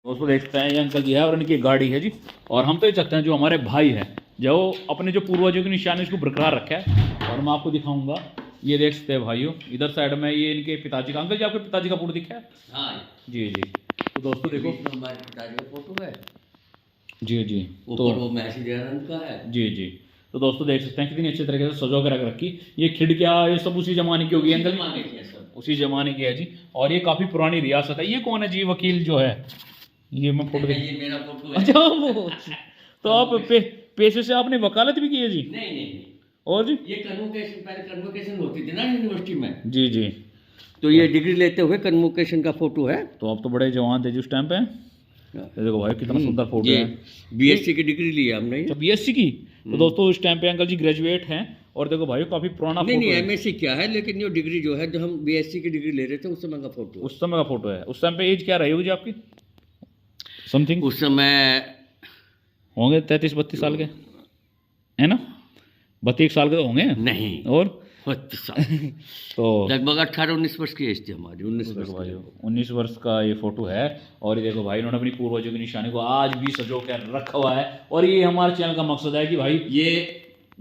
दोस्तों देखते हैं ये अंकल जी है और इनकी गाड़ी है जी। और हम तो ये चाहते हैं जो हमारे भाई है जो अपने जो पूर्वजों की निशानी उसको बरकरार रखा है। और मैं आपको दिखाऊंगा, ये देख सकते हैं भाइयों, इधर साइड में ये इनके पिताजी का, अंकल जी आपके पिताजी का फोटो दिखा है? हाँ जी जी। तो दोस्तों देखो, हमारे पिताजी का फोटो है, जी जी। तो ऊपर वो महसी दयानंद का है। जी जी। तो दोस्तों देख सकते हैं कितनी अच्छे तरीके से सजो कर रख रखी। ये खिड़कियाँ ये सब उसी जमाने की होगी अंकल? जमाने की है सब। उसी जमाने की है जी। और ये काफ़ी पुरानी रियासत है। ये कौन है जी वकील जो है? ये मैं फोटो देख। ये मेरा फोटो है। अच्छा वो। तो आप पेशे से आपने वकालत भी की है जी? नहीं नहीं नहीं। और जी? ये कन्वोकेशन, पहले कन्वोकेशन होती थी ना यूनिवर्सिटी में, जी जी। तो ये डिग्री लेते हुए कन्वोकेशन का फोटो है। तो आप तो बड़े जवान थे जी उस टाइम पे। ये देखो भाई कितना सुंदर फोटो ये है। बीएससी की डिग्री ली है हमने। अच्छा बीएससी की। तो दोस्तों उस टाइम पे अंकल जी ग्रेजुएट हैं। और देखो भाई काफी पुराना नहीं फोटो नहीं, है। एमएससी क्या है, लेकिन ये डिग्री जो है, जो हम बीएससी की डिग्री ले रहे थे उस समय का फोटो। उस समय का फोटो है। उस टाइम पे एज क्या रही होगी जी आपकी? समथिंग उस समय होंगे 33-32 साल के, है ना? 32 साल के तो होंगे। नहीं, और 32 साल तो लगभग 18-19 वर्ष की एज थी हमारी। 19 वर्ष भाई की। 19 वर्ष का ये फोटो है। और ये देखो भाई इन्होंने अपनी पूर्वजों की निशानी को आज भी सजो कर रखा हुआ है। और ये हमारे चैनल का मकसद है कि भाई ये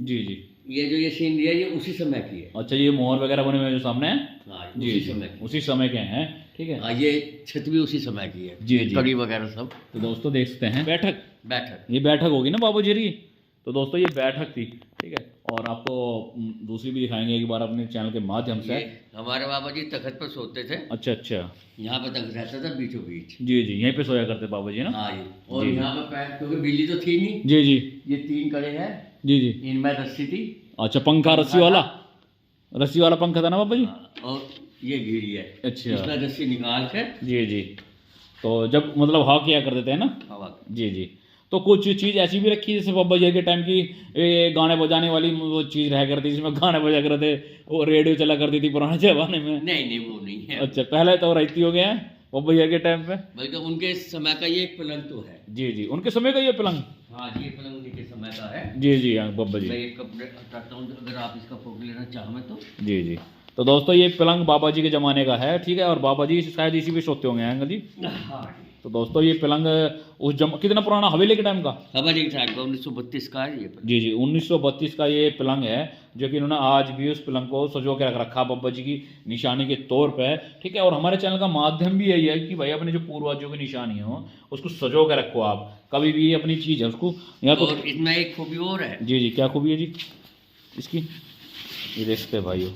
जी जी। ये जो ये सीनरी है, ये उसी समय की है। अच्छा ये मोहर वगैरह बने हुए हैं जो सामने हैं? हाँ, जी उसी जी, समय की। उसी समय के हैं। ठीक है। हाँ, ये छत भी उसी समय की है। जी जी। कड़ी वगैरह सब। तो दोस्तों देख सकते हैं बैठक, बैठक। ये बैठक होगी ना बाबू जी की। तो दोस्तों ये बैठक थी। ठीक है। और आपको दूसरी भी दिखाएंगे एक बार अपने चैनल के माध्यम से। ये हमारे बाबा जी तखत पर सोते थे। अच्छा अच्छा। यहाँ पे तखत रहता था बीचों बीच। जी जी, यहीं पे सोया करते बाबा जी ना? हाँ ये। और जी। यहाँ पे पैर, क्योंकि बिजली तो थी नहीं। जी जी। ये 3 कड़े हैं, जी जी। इनमें रस्सी थी। अच्छा पंखा रस्सी वाला, रस्सी वाला पंखा था ना बाबा जी? हाँ, और ये घीड़ी है। अच्छा। इसमें रस्सी निकाल के जी जी। तो जब मतलब हाँ किया करते थे ना? हवा। जी जी। तो कुछ चीज़ ऐसी भी रखी जैसे बाबा जी के टाइम की ये गाने बजाने वाली वो चीज़ रह करती जिसमें गाने बजा करते, वो रेडियो चला करती थी पुराने जमाने में? नहीं नहीं, वो नहीं है। अच्छा पहले तो रहती हो गया है बाबा जी के टाइम पे। बल्कि उनके समय का ये एक पलंग तो है। जी जी, उनके समय का ये पलंग। हाँ, ये पलंग उनके समय का है। जी जी हाँ बाबा जी। मैं एक कपड़े हटाता हूँ, अगर आप इसका फोटो लेना चाहो तो। जी जी। तो दोस्तों ये पलंग बाबा जी के ज़माने का है। ठीक है। और बाबा जी शायद इसी पे सोते होंगे अंकल जी। हाँ। तो दोस्तों ये पलंग उस कितना पुराना, हवेली के टाइम का? हमारे ट्रैक का 1932 का है ये पलंग। जी जी 1932 का ये पलंग है जो कि इन्होंने आज भी उस पलंग को सजो के रख रखा बाबा जी की निशानी के तौर पे। ठीक है। और हमारे चैनल का माध्यम भी यही है कि भाई अपने जो पूर्वजों की निशानी हो उसको सजो के रखो। आप कभी भी अपनी चीज़ है उसको या तो। और इसमें एक खूबी और है। जी जी, क्या खूबी है जी इसकी? ये देखते हैं भाइयों,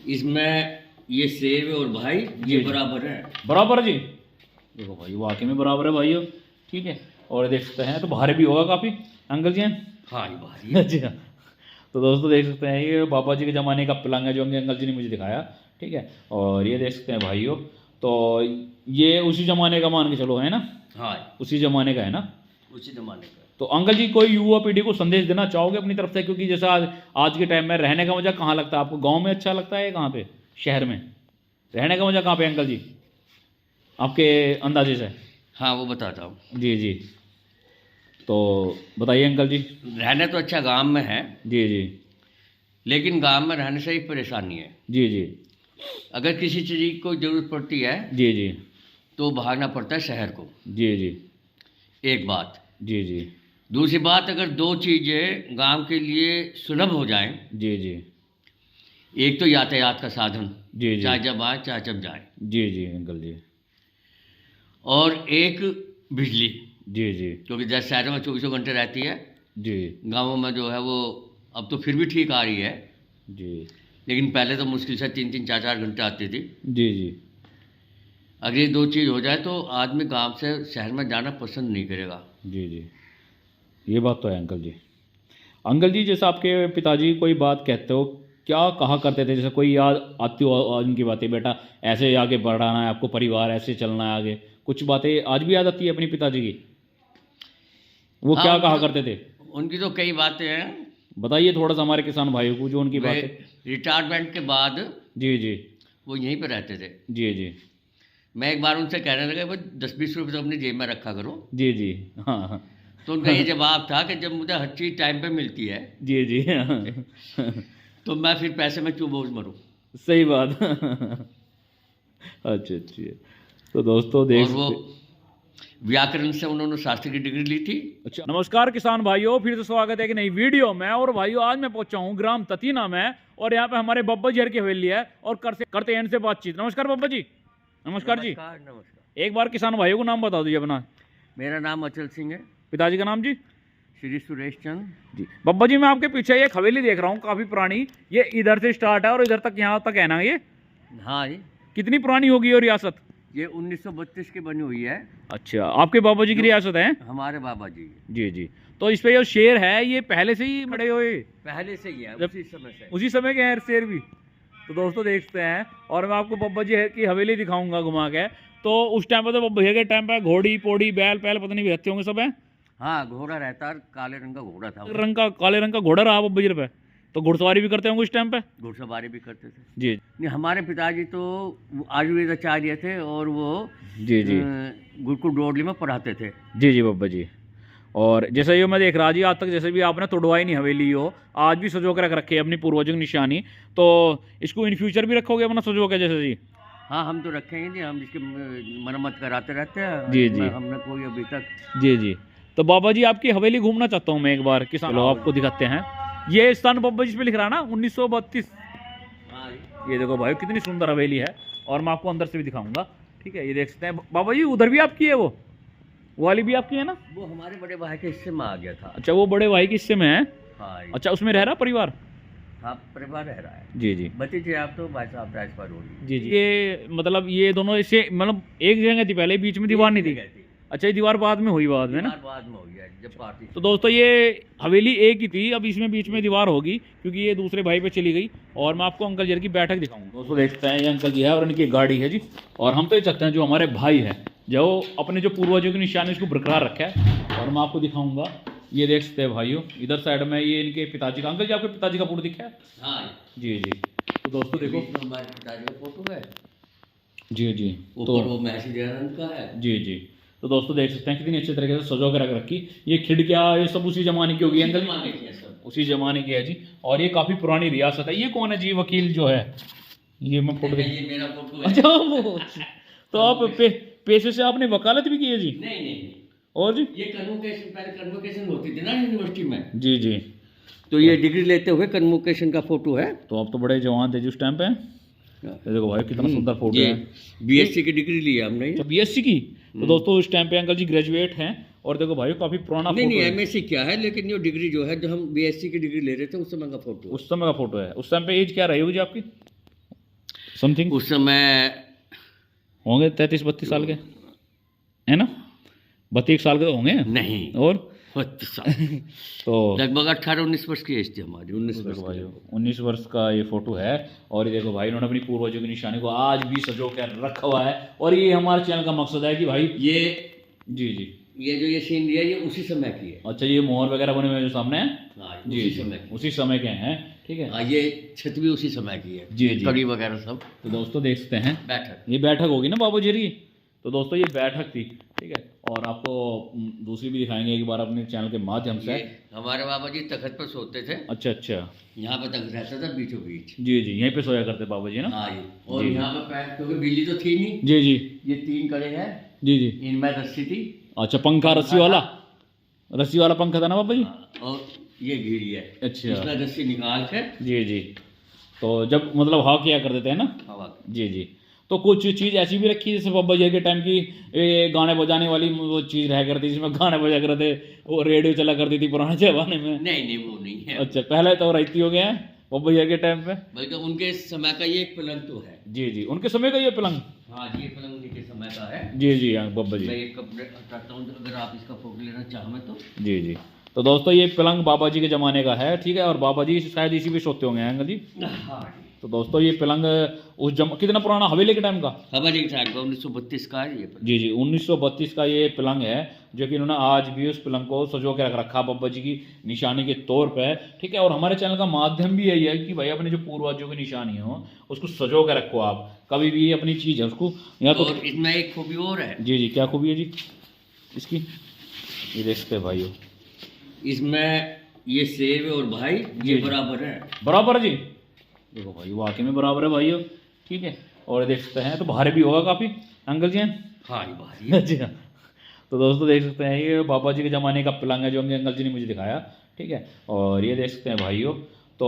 इसमें ये सेब और भाई ये बराबर है। बराबर है जी। देखो भाई वाकई में बराबर है भाइयों। ठीक है। और देख सकते हैं तो भारी भी होगा काफ़ी अंकल जी हैं। हाँ, ये भारी है। अच्छा। तो दोस्तों देख सकते हैं ये बाबा जी के ज़माने का पलंग है जो अंकल जी ने मुझे दिखाया। ठीक है। और ये देख सकते हैं भाइयों, तो ये उसी ज़माने का मान के चलो है ना? हाँ, उसी ज़माने का है ना? उसी जमाने का। तो अंकल जी कोई युवा पीढ़ी को संदेश देना चाहोगे अपनी तरफ से? क्योंकि जैसा आज के टाइम में रहने का मज़ा कहाँ लगता है आपको? गाँव में अच्छा लगता है या कहाँ पे शहर में? रहने का मज़ा कहाँ पे अंकल जी आपके अंदाजे से? हाँ, वो बताता हूँ। जी जी। तो बताइए अंकल जी। रहने तो अच्छा गांव में है, जी जी। लेकिन गांव में रहने से एक परेशानी है। जी जी। अगर किसी चीज़ को जरूरत पड़ती है जी जी। तो भागना पड़ता है शहर को। जी जी। एक बात। जी जी। दूसरी बात, अगर 2 चीज़ें गांव के लिए सुलभ हो जाएं, जी जी। एक तो यातायात का साधन, जी जी। चाहे जब आए चाहे जब जाए, जी जी अंकल जी। और एक बिजली, जी जी। क्योंकि जैसे शहरों में 24 घंटे रहती है, जी गांवों में जो है वो अब तो फिर भी ठीक आ रही है, जी। लेकिन पहले तो मुश्किल से 3-3 4-4 घंटे आती थी। जी जी। अगर ये 2 चीज़ हो जाए तो आदमी गांव से शहर में जाना पसंद नहीं करेगा। जी जी, ये बात तो है अंकल जी। अंकल जी जैसे आपके पिताजी कोई बात कहते हो, क्या कहा करते थे? जैसे कोई याद आती हो उनकी बातें, बेटा ऐसे आगे बढ़ाना है आपको, परिवार ऐसे चलना है आगे, कुछ बातें आज भी याद आती है अपनी पिताजी की? वो हाँ, क्या कहा करते थे? उनकी तो कई बातें हैं। बताइए थोड़ा सा हमारे किसान भाइयों को जो उनकी वे बातें। रिटायरमेंट के बाद जी जी। वो यहीं पर रहते थे। जी जी। मैं एक बार उनसे कहने लगा, भाई 10-20 रुपये तो अपनी जेब में रखा करो। जी जी। हाँ हाँ। तो उनका ये जवाब था कि जब मुझे हर चीज़ टाइम पे मिलती है जी जी। तो मैं फिर पैसे में क्यों बोझ मरूं। सही बात। अच्छा अच्छा। तो दोस्तों देख और वो व्याकरण से उन्होंने शास्त्री की डिग्री ली थी। अच्छा, नमस्कार किसान भाइयों, फिर से स्वागत है एक नई वीडियो में। और भाइयों आज मैं पहुंचा हूं ग्राम ततीना में और यहाँ पे हमारे बब्बा जी की हवेली है और करते हैं इनसे बातचीत। नमस्कार बब्बा जी। नमस्कार जी। नमस्कार। एक बार किसान भाइयों को नाम बता दीजिए अपना। मेरा नाम अचल सिंह है। पिताजी का नाम जी? श्री सुरेश चंद जी। बब्बा जी मैं आपके पीछे एक हवेली देख रहा हूँ काफी पुरानी, ये इधर से स्टार्ट है और इधर तक यहाँ तक है ना ये? हाँ जी। कितनी पुरानी होगी ये रियासत? ये 1932 की बनी हुई है। अच्छा, आपके बाबा जी की रियासत है? हमारे बाबा जी। जी जी। तो इस पे जो शेर है ये पहले से ही बड़े हुए? पहले से ही है, उसी समय से। उसी समय के हैं शेर भी? तो दोस्तों देखते हैं और मैं आपको बब्बा जी की हवेली दिखाऊंगा घुमा के। तो उस टाइम पे तो बब्बा जी के टाइम पे घोड़ी पोड़ी बैल पैल पता नहीं भी रहते होंगे सब है? हाँ, घोड़ा रहता है, काले रंग का घोड़ा था। काले रंग का घोड़ा रहा बब्बा जी पे? तो घुड़सवारी भी करते होंगे उस टाइम पे? घुड़सवारी भी करते थे जी। नहीं, हमारे पिताजी तो आयुर्वेद आचार्य थे और वो जी जी गुरुकुल डोडली में पढ़ाते थे। जी जी बब्बा जी। और जैसे ये मैं देख रहा जी, आज तक जैसे भी आपने तोड़वाई नहीं हवेली हो, आज भी सजो के रख रखी है अपनी पूर्वजों की निशानी, तो इसको इन फ्यूचर भी रखोगे अपना सजो के जैसे जी? हाँ, हम तो रखेंगे जी, हम इसकी मरम्मत कराते रहते हैं। जी जी। हमने कोई अभी तक। जी जी। तो बाबा जी आपकी हवेली घूमना चाहता हूँ मैं एक बार, किसान लोग आपको दिखाते हैं। ये स्थान बाबा जी पे लिख रहा ना 1932। हाँ, ये देखो भाई कितनी सुंदर हवेली है और मैं आपको अंदर से भी दिखाऊंगा। ठीक है, ये देख सकते हैं बाबा जी, उधर भी आपकी है वो वाली भी आपकी है ना? वो हमारे बड़े भाई के हिस्से में आ गया था। अच्छा, वो बड़े भाई के हिस्से में है? हाँ। अच्छा, उसमें रह रहा परिवार? हाँ, परिवार रह रहा है। जी जी। भतीजे आप तो भाई साहब ट्रांसफर होगी। जी जी। ये मतलब ये दोनों ऐसे मतलब एक जगह थी पहले, बीच में दीवार नहीं थी? अच्छा, ये दीवार बाद में हुई बाद में ना? बाद में हो गया जब पार्टी। तो दोस्तों ये हवेली एक ही थी, अब इसमें बीच में दीवार होगी क्योंकि ये दूसरे भाई पे चली गई। और मैं आपको अंकल जी की बैठक दिखाऊंगा। दोस्तों देखते हैं, ये अंकल जी है और इनकी गाड़ी है जी। और हम तो ये चाहते हैं जो हमारे भाई है जो अपने जो पूर्वजों की निशानी उसको बरकरार रखा है। और मैं आपको दिखाऊंगा, ये देख सकते हैं भाइयों, इधर साइड में ये इनके पिताजी का। अंकल जी आपके पिताजी का फोटो दिखा है? हाँ जी जी। तो दोस्तों देखो हमारे पिताजी का फोटो है। जी जी। तो वो महर्षि दयानंद का है। जी जी। तो दोस्तों देख सकते हैं कितनी अच्छे तरीके से सजो के रख रखी। ये खिड़कियाँ ये सब उसी जमाने की होगी अंकल? उसी जमाने की है जी। और ये काफी पुरानी रियासत है। ये कौन है जी वकील जो है? ये मैं फोटो ये मेरा फोटो है। अच्छा वो। तो आप पेशे से आपने वकालत भी की है जी? नहीं नहीं। और जी ये कन्वोकेशन, पहले कन्वोकेशन होती थी ना यूनिवर्सिटी में। जी जी। तो ये डिग्री लेते हुए कन्वोकेशन का फोटो है। तो आप तो बड़े जवान थे जी उस टाइम पे। ये देखो भाई कितना सुंदर फोटो है। बीएससी की डिग्री ली है हमने। अच्छा, बीएससी की? तो दोस्तों उस टाइम पे अंकल जी ग्रेजुएट हैं। और देखो भाई काफी पुराना नहीं फोटो नहीं, है। एमएससी क्या है, लेकिन ये डिग्री जो है, जो हम बीएससी की डिग्री ले रहे थे उस समय का फोटो। उस समय का फोटो है। उस टाइम पे एज क्या रही होगी जी आपकी? समथिंग उस समय होंगे 33-32 साल के, है ना? 32 साल के तो होंगे। नहीं, और 32 साल तो लगभग 18-19 वर्ष की एज थी हमारी। 19 वर्ष भाई 19 वर्ष का ये फोटो है। और ये देखो भाई इन्होंने अपनी पूर्वजों की निशानी को आज भी सजो कर रखा हुआ है। और ये हमारे चैनल का मकसद है कि भाई ये जी जी, ये जो ये सीनरी है ये उसी समय की है। अच्छा, ये मोहर वगैरह बने हुए जो सामने है? हाँ, जी उसी जी, समय की। उसी समय के हैं। ठीक है। हाँ, ये छत भी उसी समय की है। जी जी। कड़ी वगैरह सब। तो दोस्तों देख सकते हैं बैठक, ये बैठक होगी ना बाबू जी की। तो दोस्तों ये बैठक थी। ठीक है। और आपको दूसरी भी दिखाएंगे एक बार अपने चैनल के माध्यम से। हमारे बाबा जी तखत पर सोते थे। अच्छा अच्छा। यहाँ पर तखत रहता था बीचों बीच। जी जी, यहीं पे सोया करते बाबा जी ना? हाँ जी। और यहाँ पर पैर, क्योंकि बिजली तो थी नहीं। जी जी। ये 3 कड़े हैं। जी जी। इनमें रस्सी थी। अच्छा, पंखा रस्सी वाला पंखा था ना बाबा जी? और ये घीड़ी है। अच्छा। इसमें रस्सी निकाल के। जी जी। तो जब मतलब हाँ किया करते थे ना? हवा। जी जी। तो कुछ चीज़ ऐसी भी रखी जैसे बाबा जी के टाइम की गाने बजाने वाली वो चीज़ रह करती जिसमें गाने बजा कर थे, वो रेडियो चला करती थी पुराने जमाने में? नहीं नहीं, वो नहीं है। अच्छा, पहले तो रहती हो गया है बाबा जी के टाइम पे। बल्कि उनके समय का ये एक पलंग तो है। जी जी, उनके समय का ये पलंग? हाँ, ये पलंग उनके समय का है। जी जी हाँ बाबा जी। मैं एक कपड़े हटाता हूँ, अगर आप इसका फोटो लेना चाहें तो। जी जी। तो दोस्तों ये पलंग बाबा जी के ज़माने का है। ठीक है। और बाबा जी शायद इसी पे सोते होंगे अंकल जी। हाँ। तो दोस्तों ये पलंग उस कितना पुराना हवेली के टाइम का? हमारे टाइम का 1932 का है ये पलंग। जी जी, 1932 का ये पलंग है जो कि इन्होंने आज भी उस पलंग को सजो के रख रखा बाबा जी की निशानी के तौर पे। ठीक है। और हमारे चैनल का माध्यम भी यही है कि भाई अपने जो पूर्वजों की निशानी हो उसको सजो के रखो। आप कभी भी अपनी चीज़ है उसको या तो। इसमें एक खूबी और है। जी जी, क्या खूबी है जी इसकी? ये देख सकते हैं भाइयों, इसमें ये सेब और भाई ये बराबर है। बराबर जी? देखो भाई वाकई में बराबर है भाइयों। ठीक है। और देख सकते हैं तो भारी भी होगा काफ़ी अंकल जी। हाँ, ये भारी है। अच्छा। तो दोस्तों देख सकते हैं ये पापा जी के ज़माने का पलंग है जो उनके अंकल जी ने मुझे दिखाया, ठीक है। और ये देख सकते हैं भाइयों, तो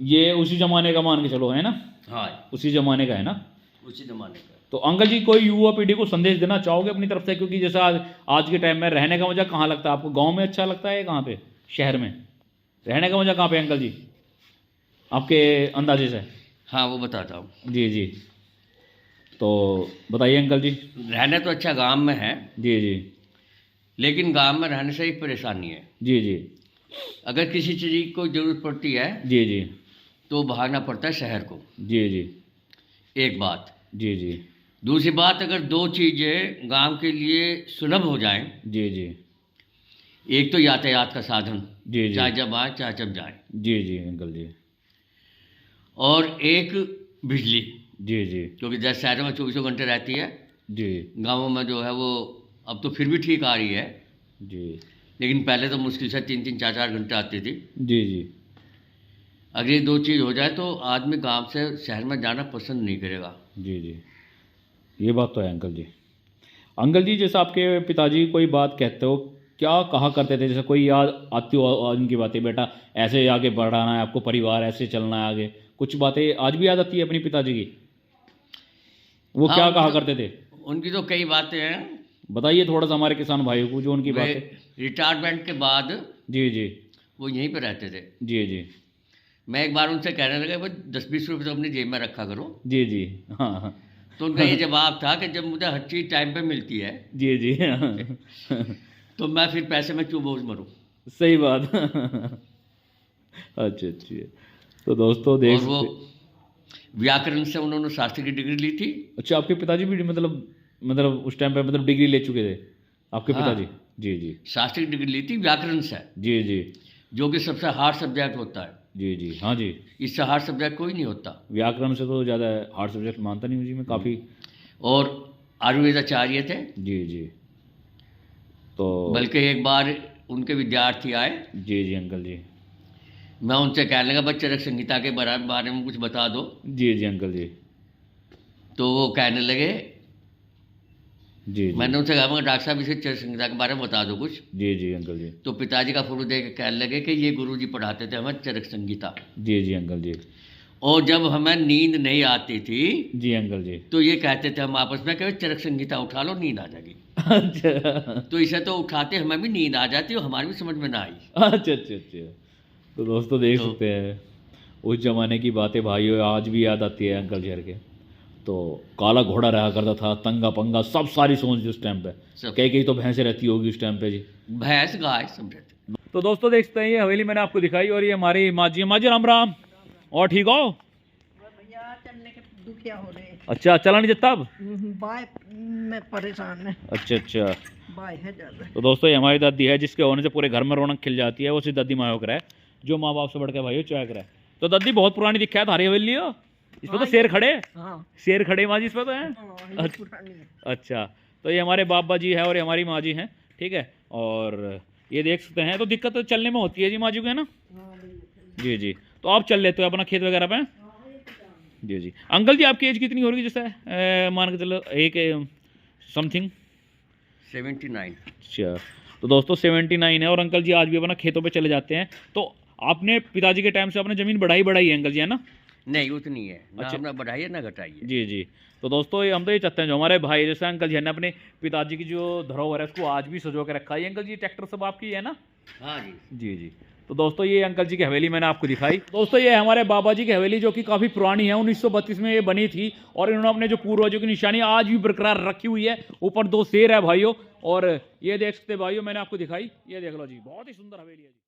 ये उसी ज़माने का मान के चलो, है ना? हाँ, उसी ज़माने का है ना? उसी जमाने का। तो अंकल जी कोई युवा पीढ़ी को संदेश देना चाहोगे अपनी तरफ से? क्योंकि जैसे आज के टाइम में रहने का मजा कहाँ लगता है आपको? गांव में अच्छा लगता है कहाँ पे? शहर में रहने का मजा कहाँ पे अंकल जी, आपके अंदाजे से? हाँ, वो बताता हूँ। जी जी, तो बताइए अंकल जी। रहना तो अच्छा गांव में है, जी जी लेकिन गांव में रहने से एक परेशानी है। जी जी अगर किसी चीज़ को जरूरत पड़ती है जी जी तो भागना पड़ता है शहर को, जी जी एक बात। जी जी दूसरी बात, अगर दो चीज़ें गांव के लिए सुलभ हो जाएं, जी जी एक तो यातायात का साधन, जी जी चाहे जब आए चाहे जब जाए, जी जी अंकल जी। और एक बिजली, जी जी क्योंकि जैसे शहरों में 24 घंटे रहती है, जी गांवों में जो है वो अब तो फिर भी ठीक आ रही है, जी लेकिन पहले तो मुश्किल से 3-3 4-4 घंटे आती थी। जी जी अगर ये दो चीज़ हो जाए तो आदमी गांव से शहर में जाना पसंद नहीं करेगा। जी जी, ये बात तो है अंकल जी। अंकल जी जैसे आपके पिताजी कोई बात कहते हो, क्या कहा करते थे? जैसे कोई याद आती हो उनकी बातें, बेटा ऐसे आगे बढ़ाना है आपको, परिवार ऐसे चलना है आगे, कुछ बातें आज भी याद आती है अपनी पिताजी की? वो हाँ, क्या कहा करते थे? उनकी तो कई बातें हैं। बताइए थोड़ा सा हमारे किसान भाइयों को जो उनकी वे बातें। रिटायरमेंट के बाद जी जी वो यहीं पे रहते थे। जी जी मैं एक बार उनसे कहने लगा, भाई 10-20 रुपये तो अपनी जेब में रखा करो। जी जी हाँ हाँ तो उनका ये जवाब था कि जब मुझे हर चीज़ टाइम पे मिलती है जी जी तो मैं फिर पैसे में क्यों बोझ मरूं। सही बात अच्छा अच्छा, तो दोस्तों देख और वो सकते। व्याकरण से उन्होंने शास्त्री की डिग्री ली थी। अच्छा, आपके पिताजी भी मतलब उस टाइम पे मतलब डिग्री ले चुके थे आपके हाँ, पिताजी? जी जी शास्त्री की डिग्री ली थी व्याकरण से, जी जी जो कि सबसे हार्ड सब्जेक्ट होता है। जी जी हाँ जी, इससे हार्ड सब्जेक्ट कोई नहीं होता। व्याकरण से तो ज़्यादा हार्ड सब्जेक्ट मानता नहीं हूँ जी मैं काफ़ी। और आयुर्वेदाचार्य थे। जी जी, तो बल्कि एक बार उनके विद्यार्थी आए, जी जी अंकल जी। मैं उनसे कहने लगा, बच्चे चरक संहिता के बारे में कुछ बता दो। जी जी अंकल जी। तो वो कहने लगे, जी जी मैंने उनसे कहा, मगर डॉक्टर साहब इसे चरक संहिता के बारे में बता दो कुछ। जी जी अंकल जी। तो पिताजी का फोटो देख के कहने लगे कि ये गुरुजी पढ़ाते थे हमें चरक संहिता, जी जी अंकल जी। और जब हमें नींद नहीं आती थी जी अंकल जी। तो ये कहते थे हम आपस में, कहे चरक संहिता उठा लो, नींद आ जाएगी। अच्छा तो इसे तो उठाते हमें भी नींद आ जाती और हमारी भी समझ में ना आई। अच्छा अच्छा अच्छा, तो दोस्तों देख तो- सकते हैं उस जमाने की बातें भाइयों आज भी याद आती है अंकल जी के। तो काला घोड़ा रहा करता था, तंगा पंगा सब सारी सोच उस टाइम पे, सब कई तो भैंसें रहती होगी उस टाइम पे जी। भैंस गाय सब रहते। तो दोस्तों देख सकते हैं ये हवेली मैंने आपको दिखाई, और ये हमारी माँ जी। माँ जी राम राम, और ठीक हो? भैया चलने के दुखिया हो रहे हैं। अच्छा, चला नहीं जाता अब? बाय में परेशान है, अच्छा अच्छा, बाय है ज़्यादा। तो दोस्तों ये हमारी दादी है जिसके होने से पूरे घर में रौनक खिल जाती है। वो सी दादी माँ होकर है जो माँ बाप से बढ़ के भाइयों चाय कर है। तो दादी बहुत पुरानी दिखा है थारी हवेली हो, इसमें तो शेर खड़े, हाँ शेर खड़े माँ जी इसमें तो है। हाँ, ये पुरानी है। अच्छा, तो ये हमारे बाबा जी है और ये हमारी माँ जी हैं, ठीक है। और ये देख सकते हैं, तो दिक्कत तो चलने में होती है जी माँ जी को, है ना? हाँ भैया, जी जी, तो आप चल लेते हो अपना खेत वगैरह पे? जी जी। अंकल जी आपकी एज कितनी हो रही है? जैसे मान के चलो एक समथिंग 79। अच्छा, तो दोस्तों 79 है और अंकल जी आज भी अपना खेतों पे चले जाते हैं। तो आपने पिताजी के टाइम से अपने ज़मीन बढ़ाई है अंकल जी, है ना? नहीं, उतनी है ना। अच्छा। हमने बढ़ाई है ना घटाई है। जी जी, तो दोस्तों ये हम तो ये चाहते हैं जो हमारे भाई जैसे अंकल जी ने अपने पिताजी की जो धरोहर है उसको आज भी सजो के रखा है। ये अंकल जी ट्रैक्टर सब आपकी है ना? हाँ जी। जी जी, तो दोस्तों ये अंकल जी की हवेली मैंने आपको दिखाई। दोस्तों ये हमारे बाबा जी की हवेली जो कि काफ़ी पुरानी है, 1932 में ये बनी थी, और इन्होंने अपने जो पूर्वजों की निशानी आज भी बरकरार रखी हुई है। ऊपर 2 शेर है भाइयों, और ये देख सकते भाइयों मैंने आपको दिखाई, ये देख लो जी, बहुत ही सुंदर हवेली है जी।